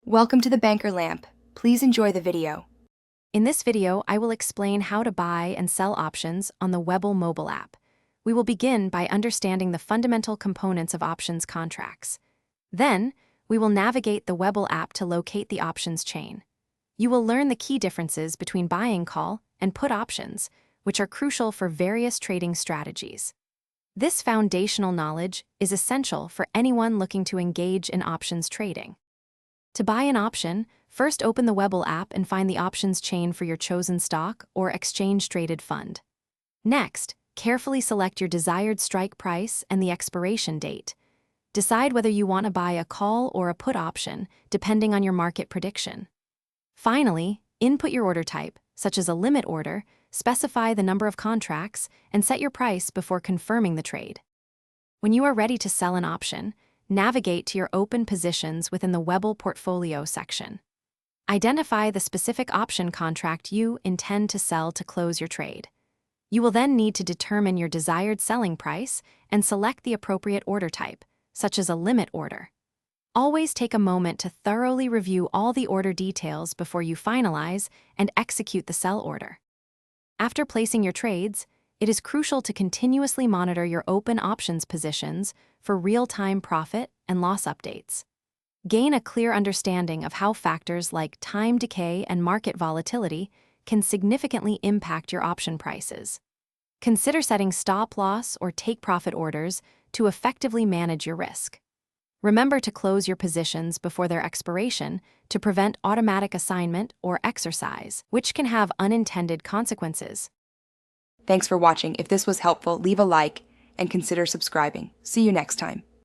Welcome to the Banker Lamp. Please enjoy the video. In this video, I will explain how to buy and sell options on the Webull mobile app. We will begin by understanding the fundamental components of options contracts. Then, we will navigate the Webull app to locate the options chain. You will learn the key differences between buying call and put options, which are crucial for various trading strategies. This foundational knowledge is essential for anyone looking to engage in options trading. To buy an option, first open the Webull app and find the options chain for your chosen stock or exchange-traded fund. Next, carefully select your desired strike price and the expiration date. Decide whether you want to buy a call or a put option, depending on your market prediction. Finally, input your order type, such as a limit order, specify the number of contracts, and set your price before confirming the trade. When you are ready to sell an option, navigate to your open positions within the Webull portfolio section. Identify the specific option contract you intend to sell to close your trade. You will then need to determine your desired selling price and select the appropriate order type, such as a limit order. Always take a moment to thoroughly review all the order details before you finalize and execute the sell order. After placing your trades, it is crucial to continuously monitor your open options positions for real-time profit and loss updates. Gain a clear understanding of how factors like time decay and market volatility can significantly impact your option prices. Consider setting stop-loss or take-profit orders to effectively manage your risk. Remember to close your positions before their expiration to prevent automatic assignment or exercise, which can have unintended consequences. Thanks for watching. If this was helpful, leave a like and consider subscribing. See you next time.